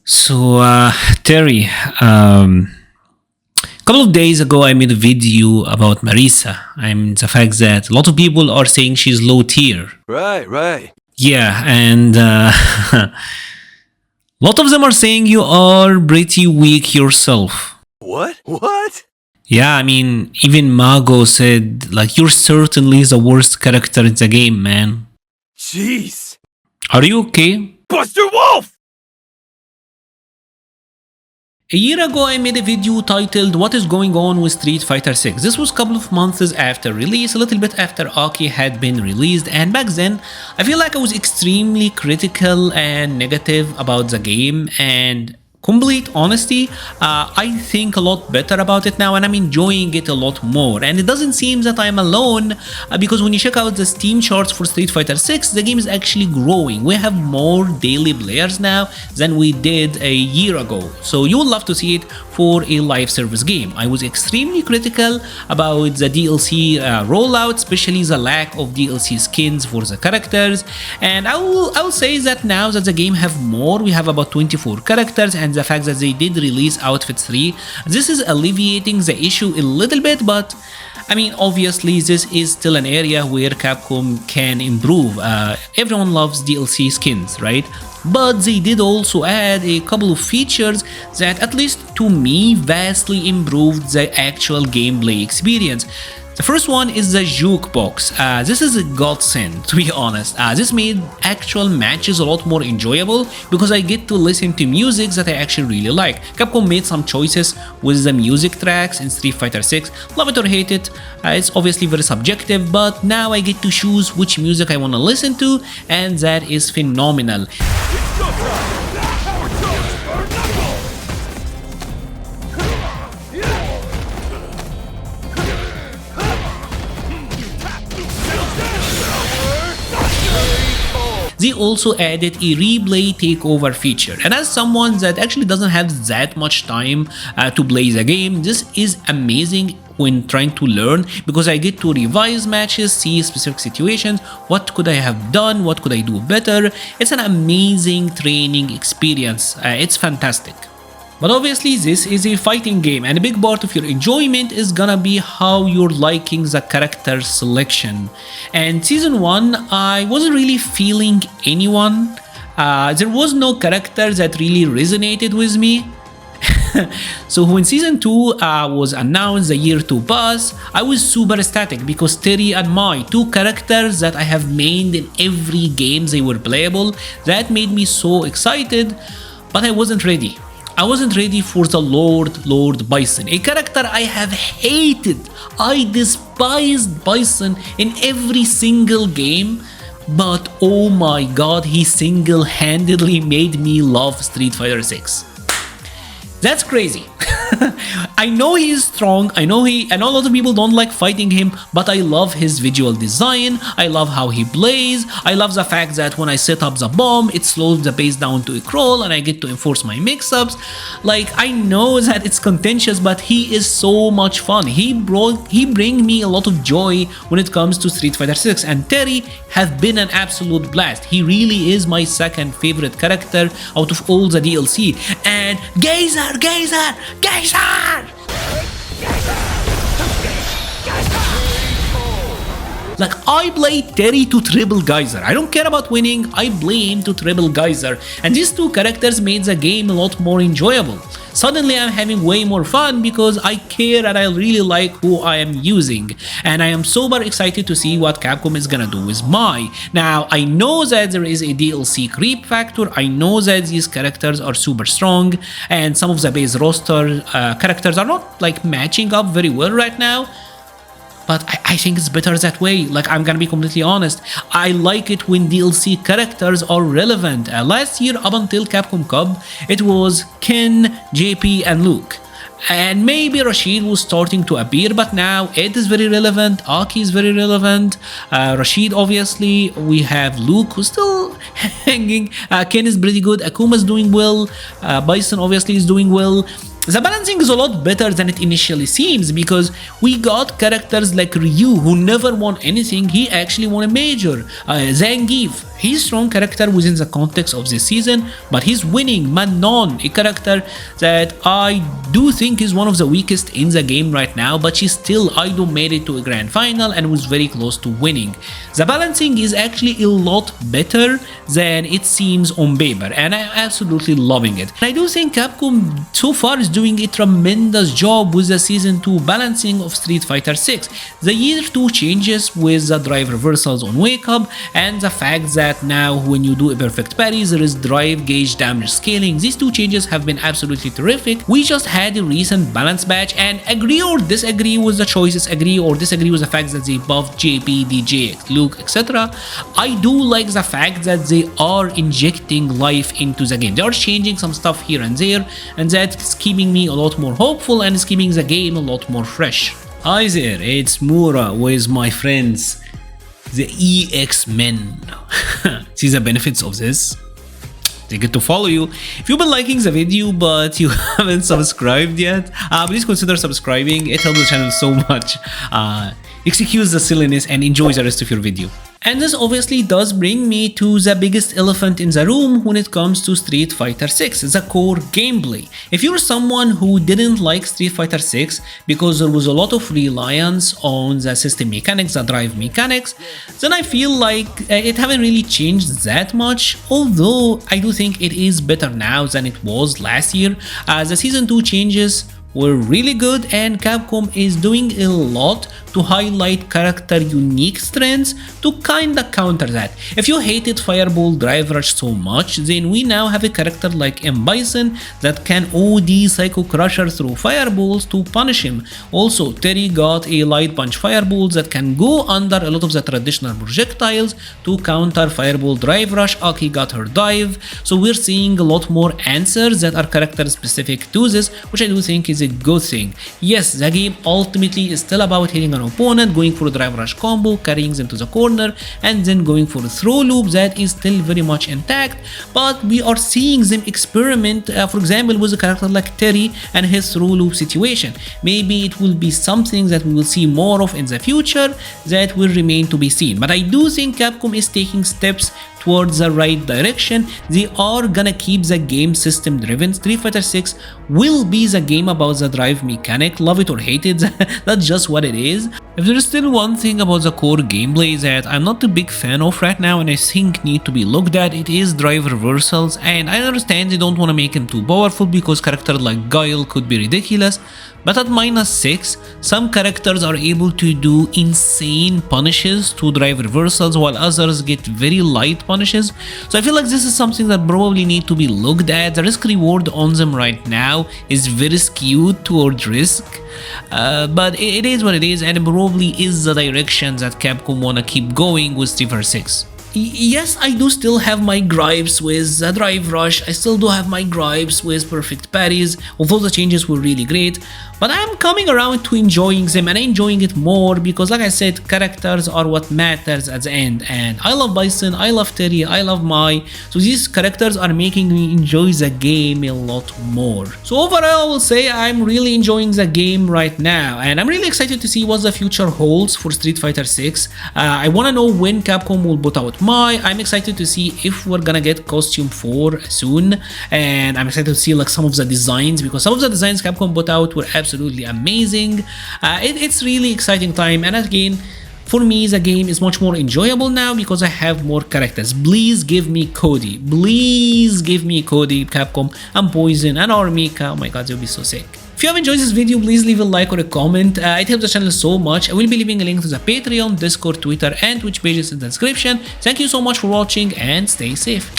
Terry, a couple of days ago, I made a video about Marisa. The fact that a lot of people are saying she's low tier. Right. Yeah, and a lot of them are saying you are pretty weak yourself. What? Yeah, I mean, even Mago said, like, you're certainly the worst character in the game, man. Jeez. Are you okay? Buster Wolf! A year ago, I made a video titled What is Going On with Street Fighter 6. This was a couple of months after release, a little bit after Aki had been released, and back then, I feel like I was extremely critical and negative about the game, and complete honesty, I think a lot better about it now and I'm enjoying it a lot more. And it doesn't seem that I'm alone because when you check out the Steam charts for Street Fighter 6, the game is actually growing. We have more daily players now than we did a year ago. So you will love to see it for a live service game. I was extremely critical about the DLC rollout, especially the lack of DLC skins for the characters. And I will say that now that the game have more, we have about 24 characters, and the fact that they did release outfits 3, this is alleviating the issue a little bit, but I mean, obviously this is still an area where Capcom can improve. Everyone loves DLC skins, right? But they did also add a couple of features that, at least to me, vastly improved the actual gameplay experience. The first one is the jukebox. This is a godsend, to be honest. This made actual matches a lot more enjoyable because I get to listen to music that I actually really like. Capcom made some choices with the music tracks in Street Fighter 6. Love it or hate it, it's obviously very subjective, but now I get to choose which music I want to listen to, and that is phenomenal. They also added a replay takeover feature, and as someone that actually doesn't have that much time to play the game, this is amazing when trying to learn because I get to revise matches, see specific situations, what could I have done, what could I do better. It's an amazing training experience. It's fantastic. But obviously this is a fighting game, and a big part of your enjoyment is gonna be how you're liking the character selection. And season 1, I wasn't really feeling anyone. There was no character that really resonated with me. So when season 2 was announced, the year 2 pass, I was super ecstatic because Terry and Mai, two characters that I have mained in every game they were playable, that made me so excited, but I wasn't ready. I wasn't ready for the Lord Bison, a character I have hated. I despised Bison in every single game, but oh my god, he single-handedly made me love Street Fighter 6. That's crazy. I know he is strong, I know a lot of people don't like fighting him, but I love his visual design, I love how he plays, I love the fact that when I set up the bomb, it slows the pace down to a crawl and I get to enforce my mix-ups. Like, I know that it's contentious, but he is so much fun. He bring me a lot of joy when it comes to Street Fighter 6, and Terry have been an absolute blast. He really is my second favorite character out of all the DLC. And Geyser! Like, I play Terry to triple Geyser. I don't care about winning, I play him to triple Geyser. And these two characters made the game a lot more enjoyable. Suddenly I'm having way more fun because I care and I really like who I am using. And I am super excited to see what Capcom is gonna do with Mai. Now, I know that there is a DLC creep factor, I know that these characters are super strong, and some of the base roster characters are not like matching up very well right now. But I think it's better that way. Like, I'm gonna be completely honest, I like it when DLC characters are relevant. Last year, up until Capcom Cup, it was Ken, JP, and Luke. And maybe Rashid was starting to appear, but now Ed is very relevant, Aki is very relevant, Rashid obviously, we have Luke who's still hanging, Ken is pretty good, Akuma is doing well, Bison obviously is doing well. The balancing is a lot better than it initially seems because we got characters like Ryu who never won anything, he actually won a major. Zangief, he's a strong character within the context of this season, but he's winning. Manon, a character that I do think is one of the weakest in the game right now, but she still made it to a grand final and was very close to winning. The balancing is actually a lot better than it seems on paper, and I'm absolutely loving it. I do think Capcom so far is doing a tremendous job with the Season 2 balancing of Street Fighter 6. The Year 2 changes with the drive reversals on Wake Up and the fact that now when you do a perfect parry there is drive gauge damage scaling. These two changes have been absolutely terrific. We just had a recent balance batch and agree or disagree with the choices, agree or disagree with the fact that they buffed JP, DJ, Luke, etc. I do like the fact that they are injecting life into the game. They are changing some stuff here and there, and that's keeping me a lot more hopeful and is keeping the game a lot more fresh. Hi there, it's Mura with my friends, the EX Men. See the benefits of this? They get to follow you. If you've been liking the video but you haven't subscribed yet, please consider subscribing. It helps the channel so much. Excuse the silliness and enjoy the rest of your video. And this obviously does bring me to the biggest elephant in the room when it comes to Street Fighter 6, the core gameplay. If you're someone who didn't like Street Fighter 6 because there was a lot of reliance on the system mechanics, the drive mechanics, then I feel like it haven't really changed that much, although I do think it is better now than it was last year. The Season 2 changes were really good and Capcom is doing a lot to highlight character unique strengths to kinda counter that. If you hated Fireball Drive Rush so much, then we now have a character like M. Bison that can OD Psycho Crusher through fireballs to punish him. Also, Terry got a Light Punch Fireballs that can go under a lot of the traditional projectiles to counter Fireball Drive Rush. Aki got her dive, so we're seeing a lot more answers that are character specific to this, which I do think is a good thing. Yes, the game ultimately is still about hitting an opponent, going for a drive rush combo, carrying them to the corner, and then going for a throw loop that is still very much intact, but we are seeing them experiment, for example, with a character like Terry and his throw loop situation. Maybe it will be something that we will see more of in the future that will remain to be seen, but I do think Capcom is taking steps towards the right direction. They are gonna keep the game system driven. Street Fighter 6 will be the game about the drive mechanic, love it or hate it, that's just what it is. If there is still one thing about the core gameplay that I'm not a big fan of right now and I think need to be looked at, it is drive reversals, and I understand they don't want to make them too powerful because characters like Guile could be ridiculous, but at -6, some characters are able to do insane punishes to drive reversals while others get very light punishes. So I feel like this is something that probably need to be looked at. The risk reward on them right now is very skewed towards risk, but it is what it is, and it probably is the direction that Capcom wanna keep going with Street Fighter 6. Yes, I do still have my gripes with the drive rush, I still do have my gripes with perfect parries, although the changes were really great, but I'm coming around to enjoying them and enjoying it more because, like I said, characters are what matters at the end, and I love Bison, I love Terry, I love Mai, so these characters are making me enjoy the game a lot more. So overall I will say I'm really enjoying the game right now, and I'm really excited to see what the future holds for Street Fighter 6. I want to know when Capcom will put out Mai. I'm excited to see if we're gonna get Costume 4 soon, and I'm excited to see like some of the designs because some of the designs Capcom put out were absolutely amazing. It's really exciting time, and again, for me the game is much more enjoyable now because I have more characters. Please give me Cody, please give me Cody, Capcom, and Poison and Armika. Oh my god, they'll be so sick. If you have enjoyed this video, please leave a like or a comment, it helps the channel so much. I will be leaving a link to the Patreon, Discord, Twitter and Twitch pages in the description. Thank you so much for watching and stay safe.